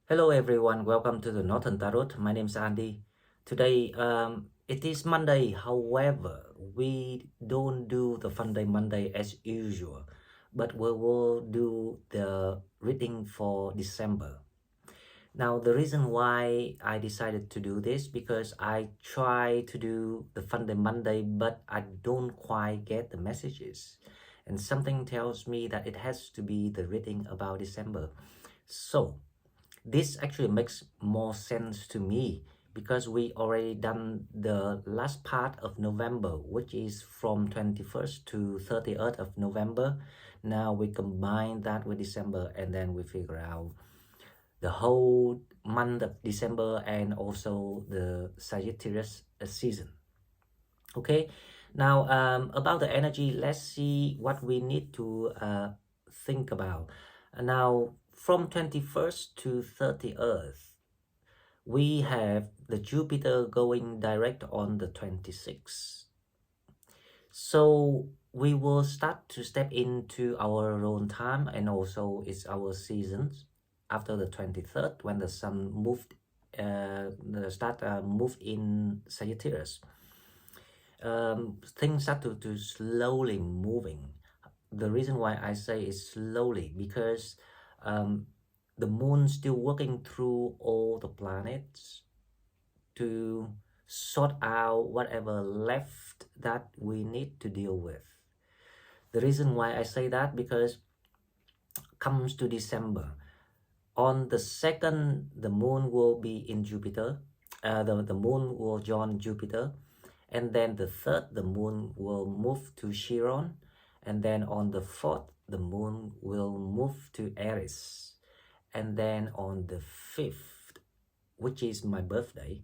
Hello everyone, welcome to the Northern Tarot. My name is Andy. Today it is Monday, however, we don't do the Fun Day Monday as usual, but we will do the reading for December. Now the reason why I decided to do this because I try to do the Fun Day Monday, but I don't quite get the messages. And something tells me that it has to be the reading about December. So this actually makes more sense to me because we already done the last part of November, which is from 21st to 30th of November. Now we combine that with December and then we figure out the whole month of December and also the Sagittarius season. Okay, now about the energy, let's see what we need to think about. Now, from 21st to 30th, we have the Jupiter going direct on the 26th. So we will start to step into our own time, and also it's our seasons after the 23rd when the sun moved moved in Sagittarius. Things start to slowly moving. The reason why I say it's slowly because the moon's still working through all the planets to sort out whatever left that we need to deal with. The reason why I say that because comes to December. On the 2nd, the moon will be in Jupiter. The moon will join Jupiter. And then the 3rd, the moon will move to Chiron. And then on the 4th, the moon will move to Aries. And then on the 5th, which is my birthday,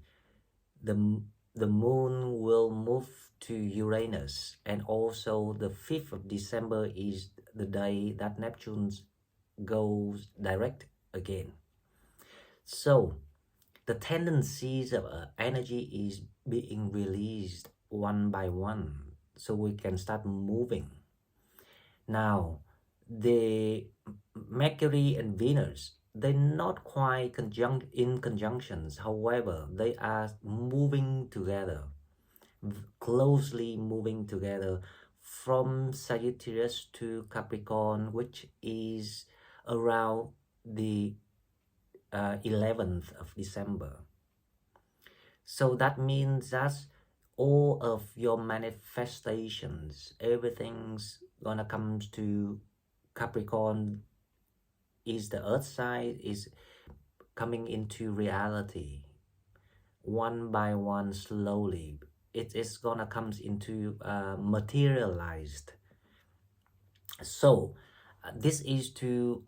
the moon will move to Uranus. And also the 5th of December is the day that Neptune goes direct again. So the tendencies of energy is being released one by one so we can start moving. Now the Mercury and Venus, they're not quite in conjunctions, however they are moving together, closely moving together from Sagittarius to Capricorn, which is around the 11th of December. So that means that all of your manifestations, everything's gonna come to Capricorn, is the earth side, is coming into reality one by one slowly. It is gonna come into materialized. So this is to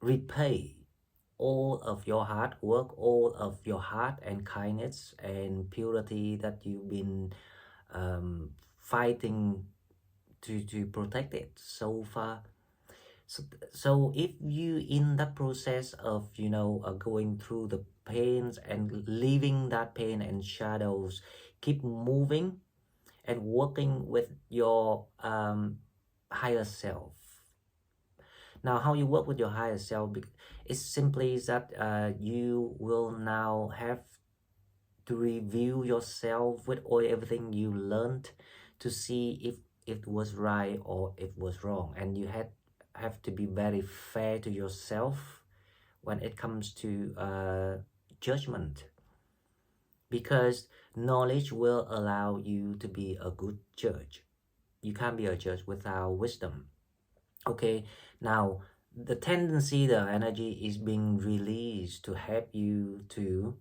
repay all of your hard work, all of your heart and kindness and purity that you've been fighting to protect it so far. So if you in that process of going through the pains and leaving that pain and shadows, keep moving and working with your higher self. Now, how you work with your higher self is simply that you will now have to review yourself with everything you learned to see if it was right or it was wrong, and you have to be very fair to yourself when it comes to judgment, because knowledge will allow you to be a good judge. You can't be a judge without wisdom. Okay, now the tendency, the energy is being released to help you to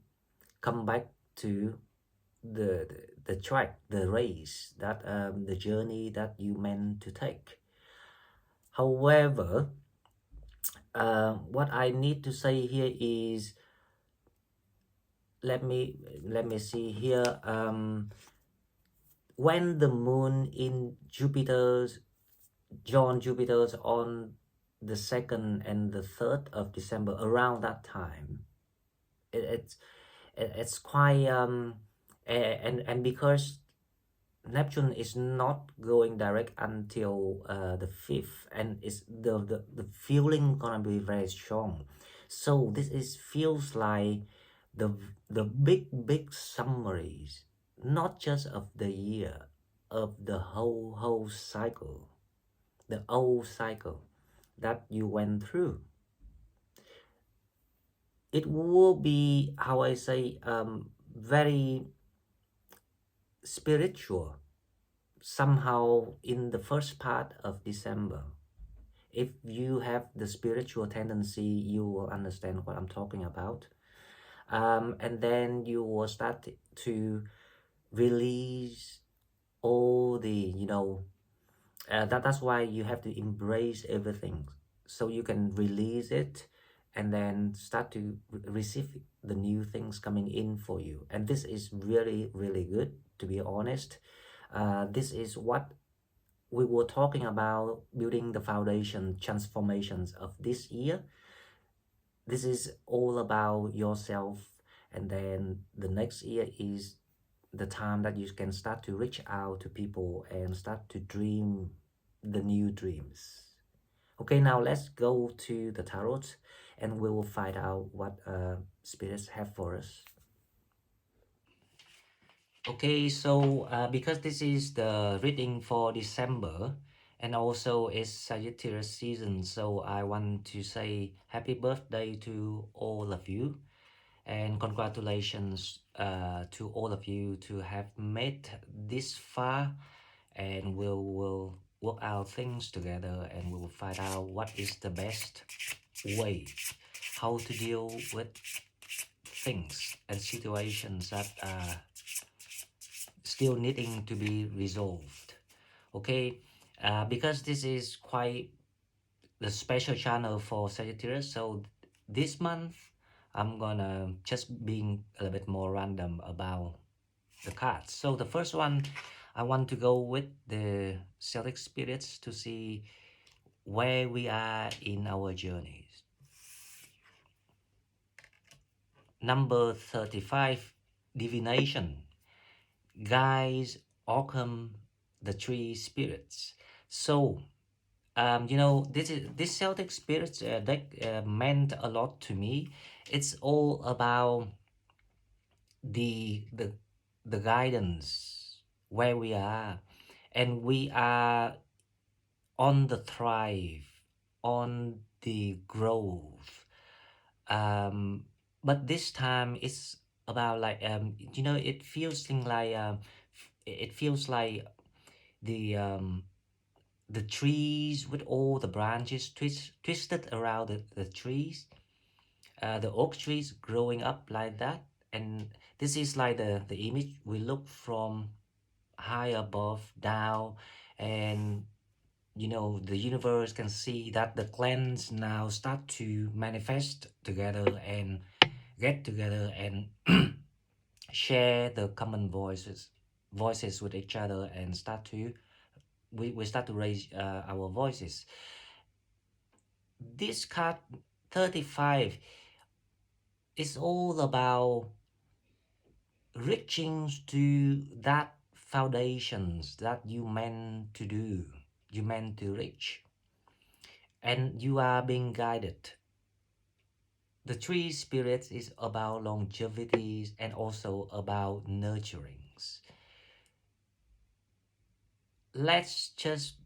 come back to the track, the race, that the journey that you meant to take. However, what I need to say here is, let me see here. When the moon in Jupiter's on the 2nd and the 3rd of December, around that time, it's quite and because Neptune is not going direct until the 5th, and it's the feeling gonna be very strong. So this is feels like the the big summaries, not just of the year, of the whole cycle, the old cycle that you went through. It will be, how I say, very spiritual somehow in the first part of December. If you have the spiritual tendency, you will understand what I'm talking about. And then you will start to release all the, that's why you have to embrace everything so you can release it and then start to receive the new things coming in for you. And this is really good, to be honest. This is what we were talking about, building the foundation transformations of this year. This is all about yourself, and then the next year is the time that you can start to reach out to people and start to dream the new dreams. Okay, now let's go to the tarot and we will find out what spirits have for us. Okay, so because this is the reading for December and also it's Sagittarius season, so I want to say happy birthday to all of you and congratulations to all of you to have made this far, and we'll work out things together and we will find out what is the best way how to deal with things and situations that are still needing to be resolved. Okay, because this is quite the special channel for Sagittarius, so this month I'm gonna just being a little bit more random about the cards. So the first one, I want to go with the Celtic spirits to see where we are in our journeys. Number 35, divination, guides, Occam, the three spirits. So this Celtic spirits deck meant a lot to me. It's all about the the guidance where we are, and we are on the thrive, on the growth. Um, but this time it's about like it feels like it feels like the um the trees with all the branches twisted around the trees, the oak trees growing up like that. And this is like the image we look from high above down, and the universe can see that the clans now start to manifest together and get together and share the common voices with each other, and start to we start to raise our voices. This card 35 is all about reaching to that foundations that you meant to do, you meant to reach, and you are being guided. The three spirits is about longevity and also about nurturings. Let's just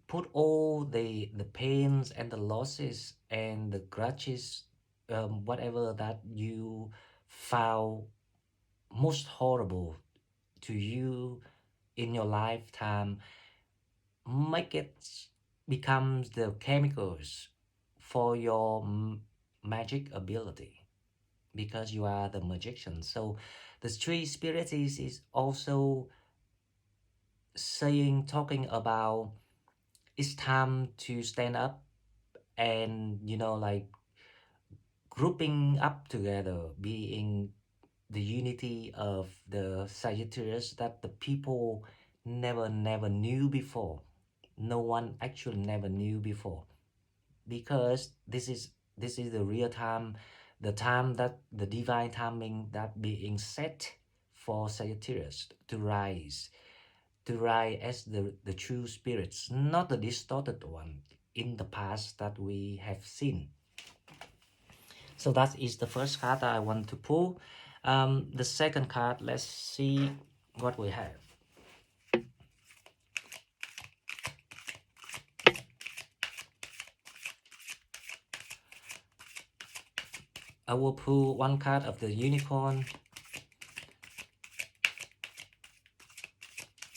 put all the pains and the losses and the grudges, whatever that you found most horrible to you in your lifetime, make it becomes the chemicals for your magic ability, because you are the magician. So the three spirits is also saying, talking about it's time to stand up and like grouping up together, being the unity of the Sagittarius that the people never knew before. No one actually never knew before, because this is the real time, the time that the divine timing that being set for Sagittarius to rise as the true spirits, not the distorted one in the past that we have seen. So that is the first card that I want to pull. The second card, let's see what we have. I will pull one card of the unicorn,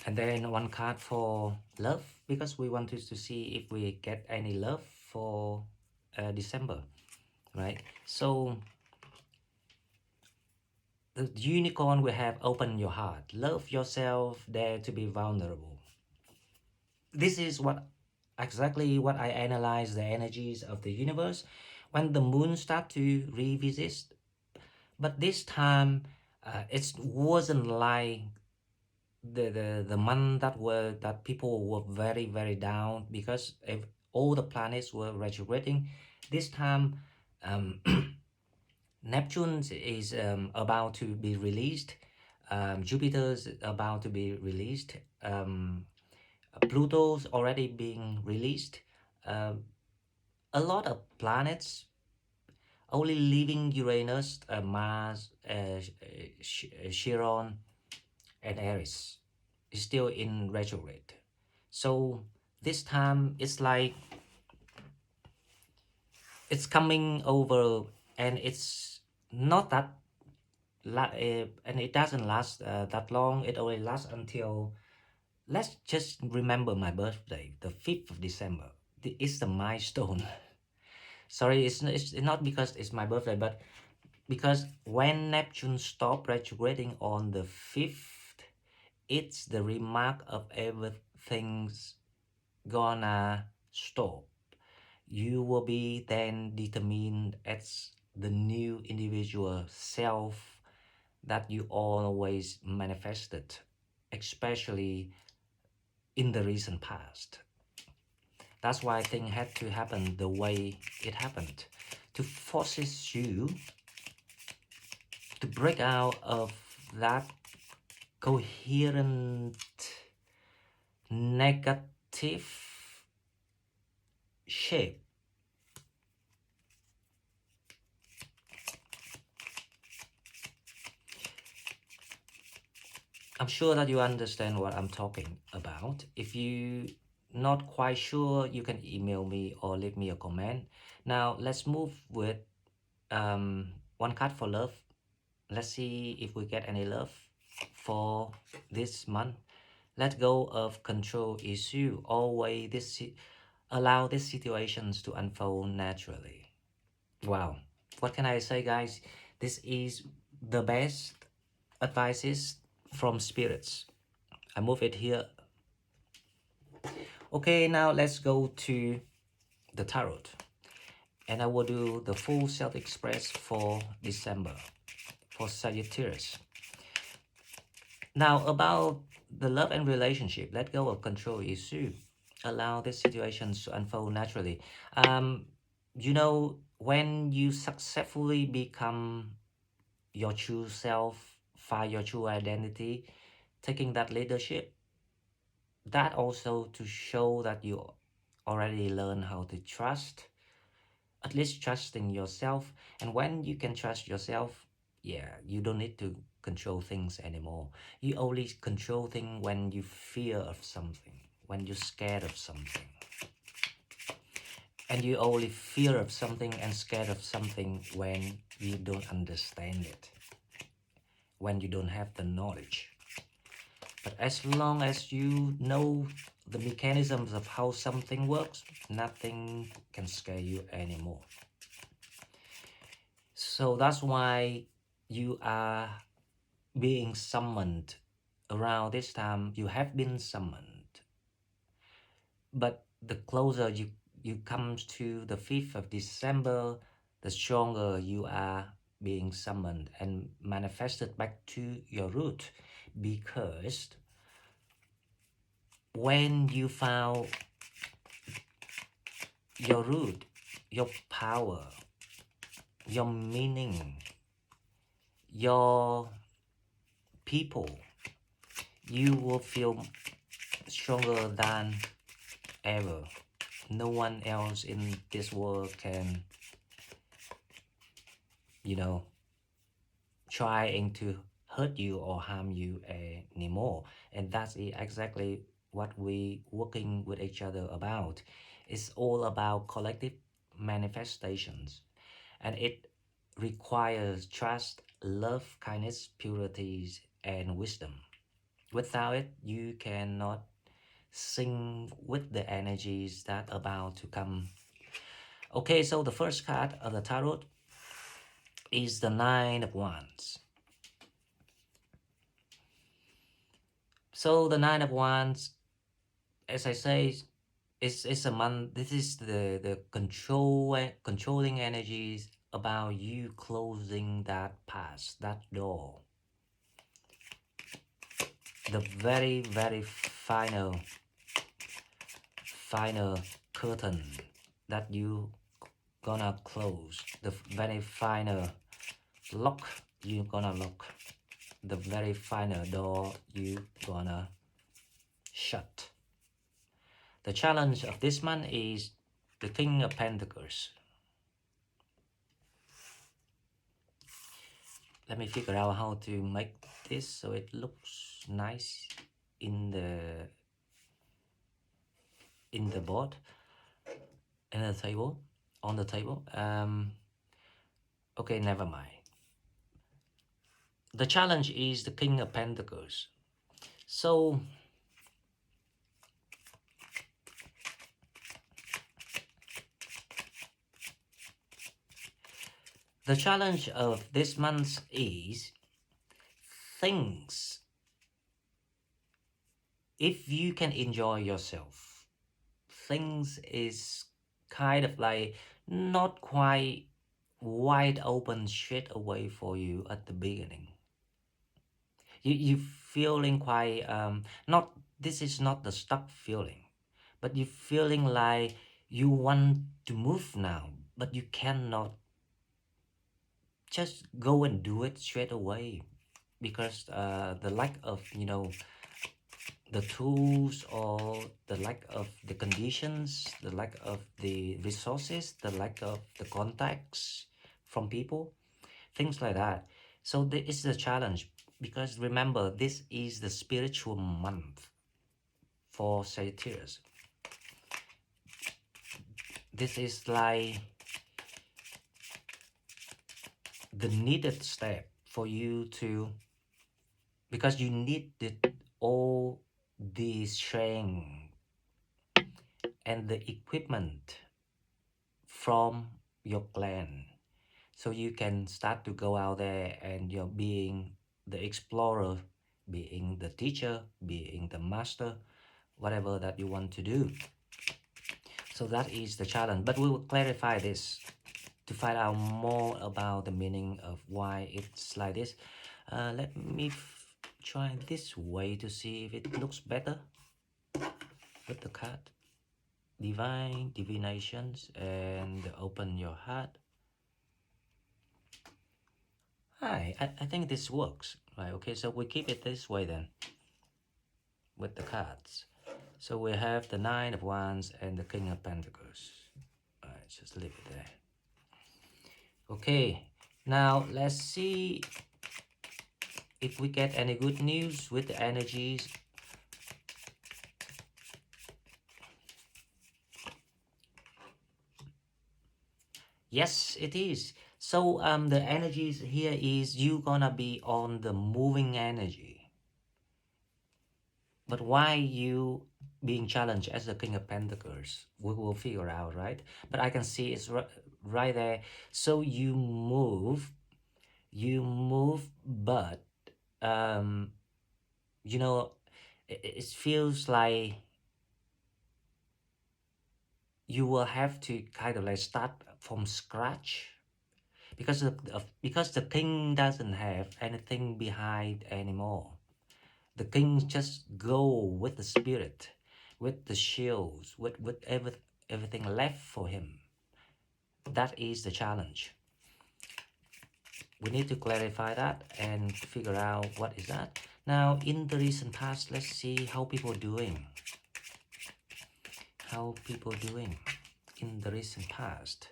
and then one card for love, because we wanted to see if we get any love for December, right? So the unicorn will have open your heart, love yourself, dare to be vulnerable. This is what exactly what I analyze the energies of the universe when the moon start to revisit. But this time, it wasn't like the month that people were very down, because if all the planets were retrograding. This time, um, Neptune is about to be released. Jupiter's about to be released. Pluto's already being released. Um, a lot of planets only leaving Uranus, Mars, Chiron, and Aries is still in retrograde. So this time it's like it's coming over, and it's not that and it doesn't last that long. It only lasts until, let's just remember my birthday, the 5th of December. It's the milestone. Sorry, it's not because it's my birthday, but because when Neptune stopped retrograding on the 5th, it's the remark of everything's gonna stop. You will be then determined as the new individual self that you always manifested, especially in the recent past. That's why things had to happen the way it happened, to forces you to break out of that coherent negative shape. I'm sure that you understand what I'm talking about. If you not quite sure, you can email me or leave me a comment. Now let's move with one card for love. Let's see if we get any love for this month. Let go of control issue. Always allow these situations to unfold naturally. Wow, what can I say, guys? This is the best advices from spirits. I move it here. Okay, now let's go to the tarot, and I will do the full self-express for December for Sagittarius. Now about the love and relationship, let go of control issue. Allow these situations to unfold naturally. You know, when you successfully become your true self, find your true identity, taking that leadership, that also to show that you already learn how to trust, at least trusting yourself. And when you can trust yourself, yeah, you don't need to control things anymore. You only control things when you fear of something, when you're scared of something. And you only fear of something and scared of something when you don't understand it, when you don't have the knowledge. But as long as you know the mechanisms of how something works, nothing can scare you anymore. So that's why you are being summoned around this time. You have been summoned. But the closer you come to the 5th of December, the stronger you are being summoned and manifested back to your root. Because when you found your root, your power, your meaning, your people, you will feel stronger than ever. No one else in this world can you know, trying to hurt you or harm you anymore. And that's exactly what we working with each other about. It's all about collective manifestations, and it requires trust, love, kindness, purity, and wisdom. Without it, you cannot sync with the energies that are about to come. Okay, so the first card of the tarot is the Nine of Wands. So the Nine of Wands, as I say, it's a month. This is the controlling energies about you closing that past, that door, the very final curtain that you gonna close, the very final lock you gonna lock, the very final door you gonna shut. The challenge of this month is the King of Pentacles. Let me figure out how to make this so it looks nice in the board, in the table, on the table. Okay, never mind. The challenge is the King of Pentacles. So the challenge of this month is things. If you can enjoy yourself, things is kind of like not quite wide open straight away for you at the beginning. You feeling quite not, this is not the stuck feeling, but you feeling like you want to move now, but you cannot just go and do it straight away because the lack of the tools, or the lack of the conditions, the lack of the resources, the lack of the contacts from people, things like that. So this is the challenge, because remember, this is the spiritual month for Sagittarius. This is like the needed step for you to, because you need all the strength and the equipment from your clan, so you can start to go out there and you're being the explorer, being the teacher, being the master, whatever that you want to do. So that is the challenge, but we will clarify this to find out more about the meaning of why it's like this. Let me try this way to see if it looks better with the card. Divine divinations and open your heart. Hi, I think this works. Right, okay, so we keep it this way then with the cards. So we have the Nine of Wands and the King of Pentacles. Alright, just leave it there. Okay, now let's see if we get any good news with the energies. Yes, it is. So the energies here is you gonna be on the moving energy. But why you being challenged as the King of Pentacles, we will figure out, right? But I can see it's right there. So you move, but you know, it feels like you will have to kind of like start from scratch, because because the king doesn't have anything behind anymore. The king just go with the spirit, with the shields, with everything left for him. That is the challenge. We need to clarify that and figure out what is that. Now, in the recent past, let's see how people doing. How people doing in the recent past.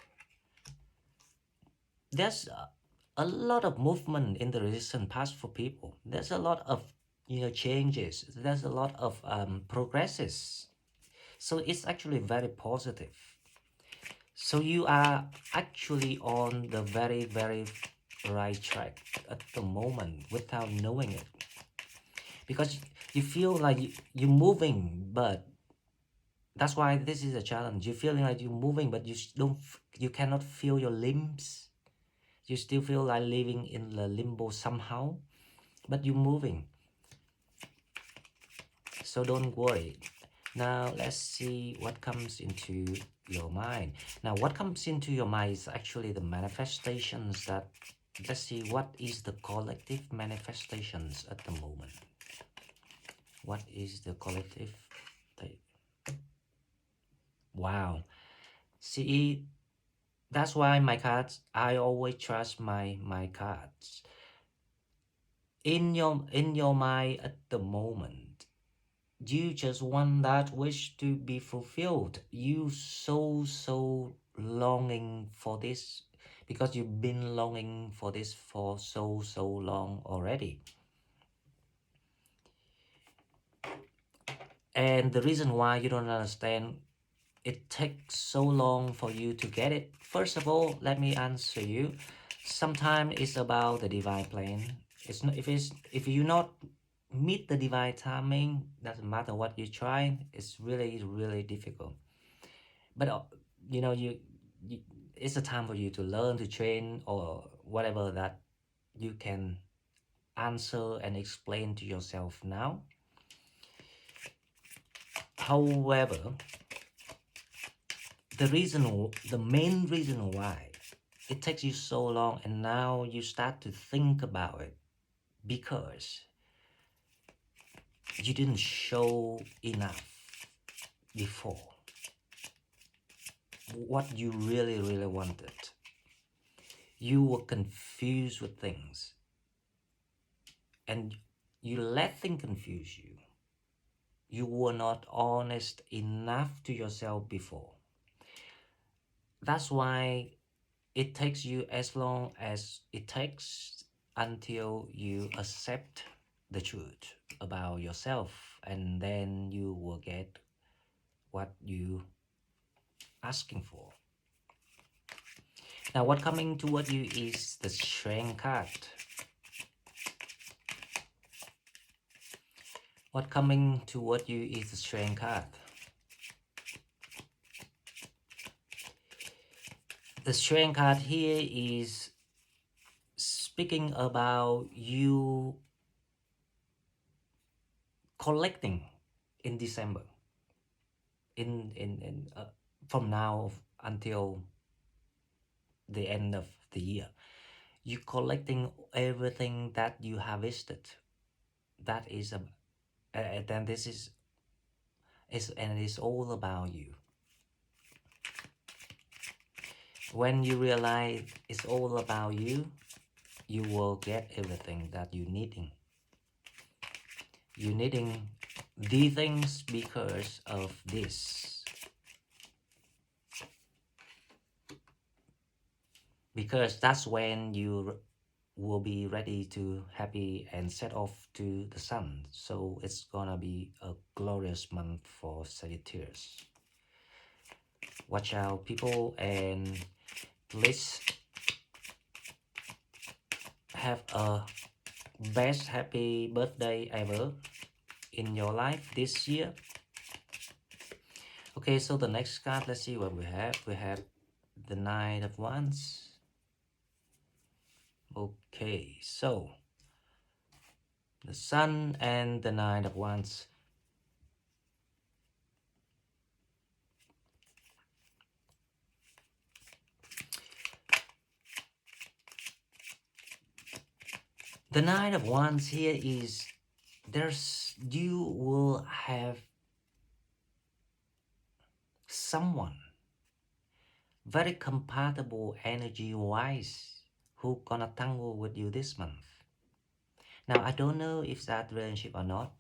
There's a lot of movement in the recent past for people. There's a lot of changes. There's a lot of progresses. So it's actually very positive. So you are actually on the very, very right track at the moment without knowing it. Because you feel like you're moving, but that's why this is a challenge. You're feeling like you're moving, but you cannot feel your limbs. You still feel like living in the limbo somehow, but you're moving. So don't worry. Now let's see what comes into your mind. Now what comes into your mind is actually the manifestations that, let's see what is the collective manifestations at the moment. What is the collective? Wow. See, that's why my cards, I always trust my cards. In your mind at the moment, you just want that wish to be fulfilled. You so longing for this because you've been longing for this for so long already. And the reason why you don't understand it takes so long for you to get it, first of all, let me answer you. Sometimes it's about the divine plan. It's not, if you not meet the divine timing, doesn't matter what you try, it's really difficult. But you know you it's a time for you to learn, to train, or whatever that you can answer and explain to yourself now. However, the main reason why it takes you so long and now you start to think about it, because you didn't show enough before what you really wanted. You were confused with things and you let things confuse you. You were not honest enough to yourself before. That's why it takes you as long as it takes until you accept the truth about yourself, and then you will get what you asking for. Now what coming toward you is the strength card. What coming toward you is the strength card. The strength card here is speaking about you collecting in December, from now until the end of the year. You collecting everything that you harvested. That is a then this is and it's all about you. When you realize it's all about you, you will get everything that you needing. You're needing these things because of this. Because that's when you will be ready to happy and set off to the sun. So it's gonna be a glorious month for Sagittarius. Watch out, people, and please have a best happy birthday ever in your life this year. Okay, so the next card, let's see what we have. We have the Knight of Wands. Okay, so the Sun and the Knight of Wands. The Knight of Wands here is you will have someone very compatible energy wise who gonna tangle with you this month. Now I don't know if that relationship or not.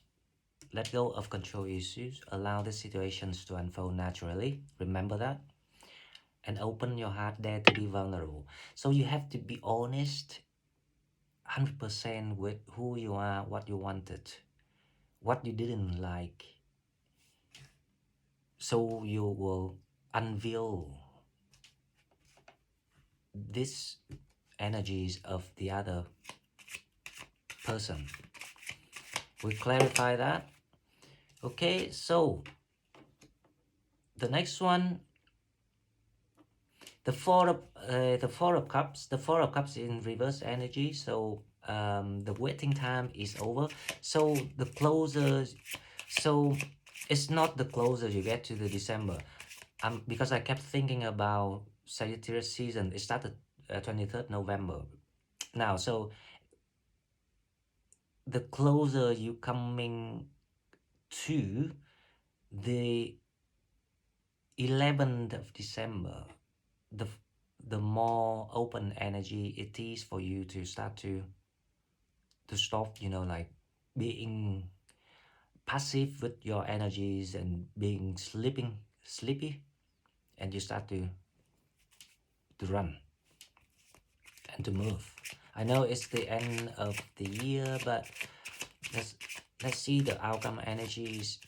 Let go of control issues, allow the situations to unfold naturally, remember that, and open your heart, dare to be vulnerable. So you have to be honest 100% with who you are, what you wanted, what you didn't like. So you will unveil these energies of the other person. We clarify that. Okay, so the next one, the four of cups. The four of cups in reverse energy. So the waiting time is over. So the closer, so it's not the closer you get to the December. Because I kept thinking about Sagittarius season. It started 23rd November. Now, so the closer you coming to the 11th of December, the more open energy it is for you to start to stop, you know, like being passive with your energies and being sleepy, and you start to run and to move. I know it's the end of the year, but let's see the outcome energies.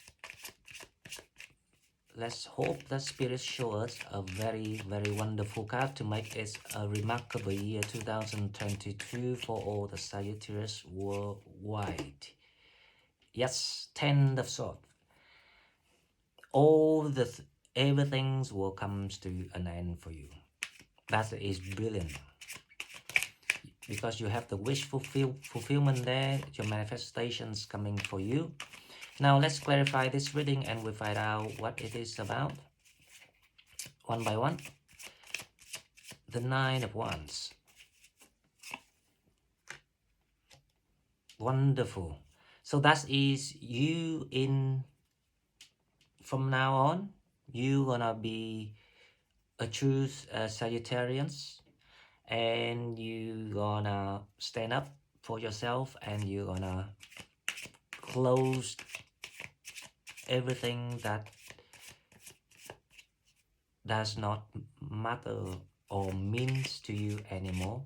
Let's hope that Spirit shows us a very, very wonderful card to make it a remarkable year 2022 for all the Sagittarius worldwide. Yes, 10 of Swords. All everything will come to an end for you. That is brilliant. Because you have the wish fulfillment there, your manifestations coming for you. Now let's clarify this reading and we find out what it is about. One by one. The Nine of Wands. Wonderful. So that is you in, from now on, you gonna be a true Sagittarius, and you gonna stand up for yourself, and you gonna close everything that does not matter or means to you anymore.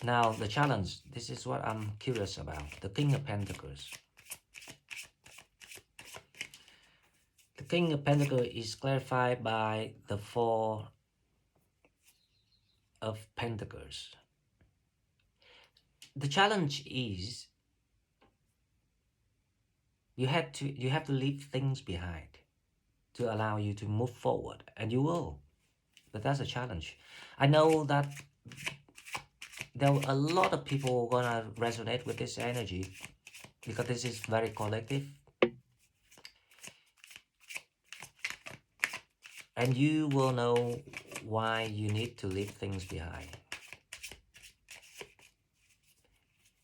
Now the challenge, this is what I'm curious about. The King of Pentacles. The King of Pentacles is clarified by the Four of Pentacles. The challenge is you have to leave things behind to allow you to move forward, and you will. But that's a challenge. I know that there are a lot of people gonna resonate with this energy because this is very collective, and you will know why you need to leave things behind,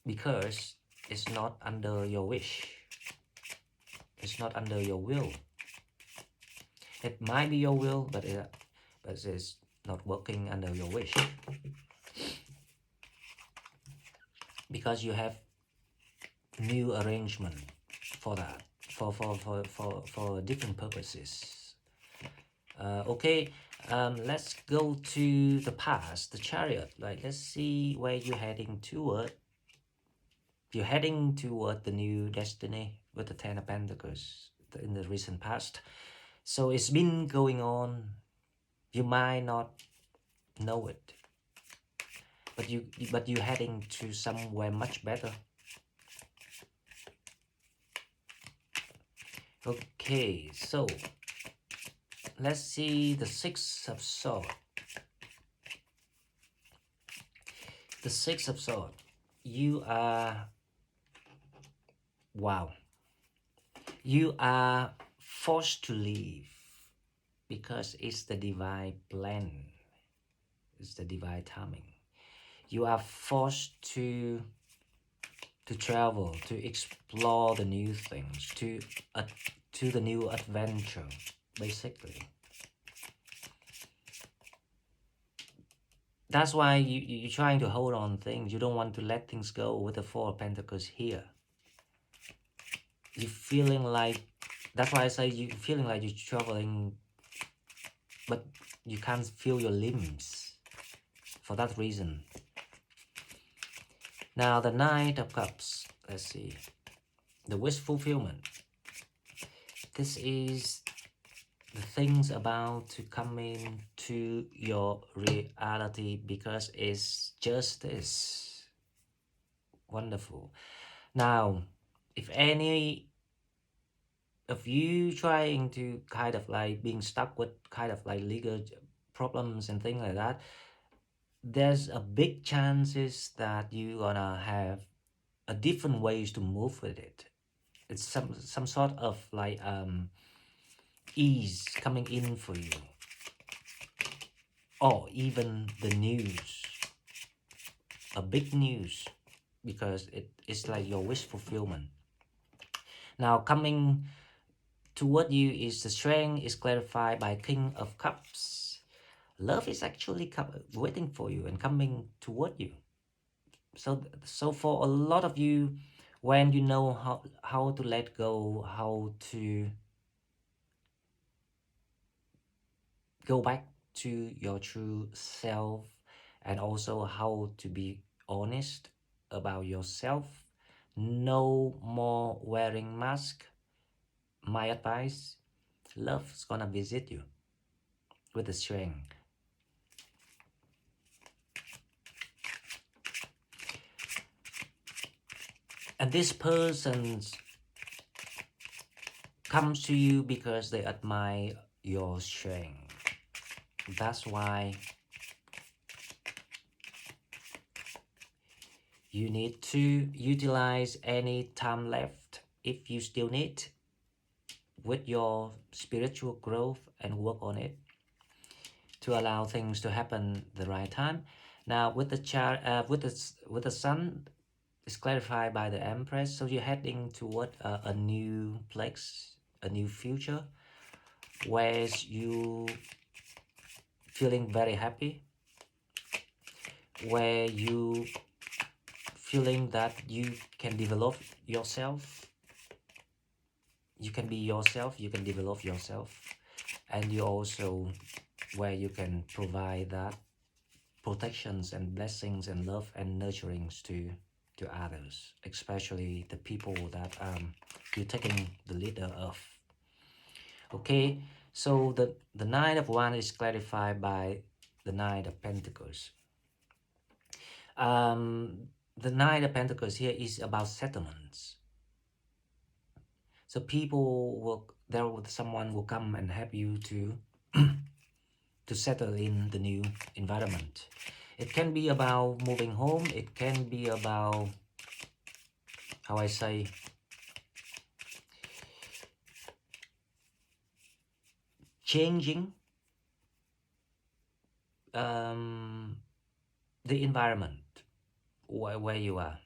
because it's not under your wish, it's not under your will. It might be your will, but it's not working under your wish, because you have new arrangement for that, for different purposes. Okay, let's go to the past, the Chariot. Like, let's see where you're heading toward. You're heading toward the new destiny with the Ten of Pentacles in the recent past. So it's been going on. You might not know it, but you're heading to somewhere much better. Okay, so let's see the Six of Swords. The Six of Swords. You are, wow. You are forced to leave because it's the divine plan. It's the divine timing. You are forced to travel, to explore the new things, to the new adventure, basically. That's why you're trying to hold on things. You don't want to let things go with the Four of Pentacles here. You're feeling like, that's why I say you're feeling like you're traveling, but you can't feel your limbs for that reason. Now the Knight of Cups, let's see, the wish fulfillment. This is the things about to come into your reality because it's justice. Wonderful. Now, if any of you trying to kind of like being stuck with kind of like legal problems and things like that, there's a big chances that you gonna have a different ways to move with it. It's some sort of like ease coming in for you, or even the news, a big news, because it is like your wish fulfillment. Now coming toward you is the strength is clarified by King of Cups. Love is actually waiting for you and coming toward you. So for a lot of you, when you know how to let go, how to go back to your true self, and also how to be honest about yourself, no more wearing mask. My advice, love's gonna visit you with the strength. And this person comes to you because they admire your strength. That's why you need to utilize any time left, if you still need, with your spiritual growth and work on it to allow things to happen the right time. Now with the chart, with the sun is clarified by the Empress, so you're heading toward a new place, a new future, where you feeling very happy, where you feeling that you can develop yourself, you can be yourself, you can develop yourself, and you also where you can provide that protections and blessings and love and nurturings to others, especially the people that you're taking the leader of. Okay, so the Nine of Wands is clarified by the Nine of Pentacles. The Nine of Pentacles here is about settlements. So people will, someone will come and help you to to settle in the new environment. It can be about moving home. It can be about, how I say, changing the environment where you are.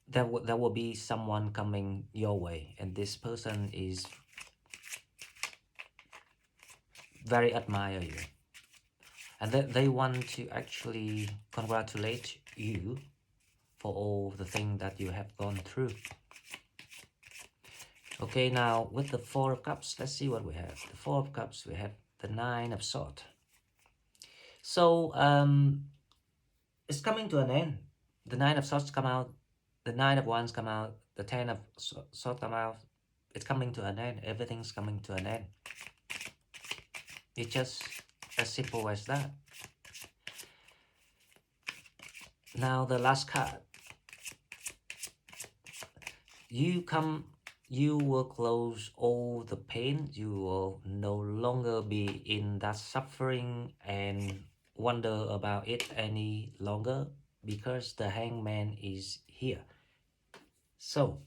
There will be someone coming your way, and this person is very admire you, and they want to actually congratulate you for all the things that you have gone through. Okay, now with the Four of Cups, let's see what we have. The Four of Cups, we have the Nine of Swords. So it's coming to an end. The Nine of Swords come out, the Nine of Wands come out, the Ten of Swords come out. It's coming to an end. Everything's coming to an end. It's just as simple as that. Now the last card. You will close all the pain. You will no longer be in that suffering and wonder about it any longer, because the Hangman is here. So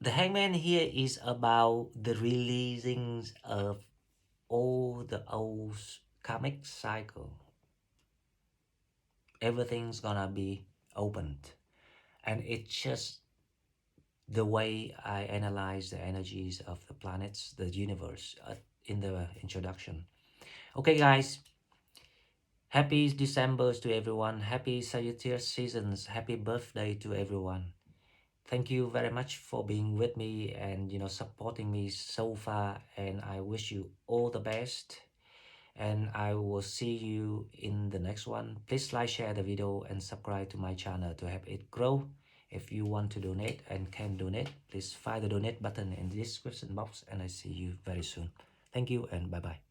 the Hangman here is about the releasing of all the old karmic cycle. Everything's gonna be opened, and it's just the way I analyze the energies of the planets, the universe, in the introduction. Okay guys, happy December to everyone, happy Sagittarius seasons, happy birthday to everyone. Thank you very much for being with me and supporting me so far, and I wish you all the best. and I will see you in the next one. Please like, share the video, and subscribe to my channel to help it grow. If you want to donate and can donate, please find the donate button in the description box, and I see you very soon. Thank you and bye bye.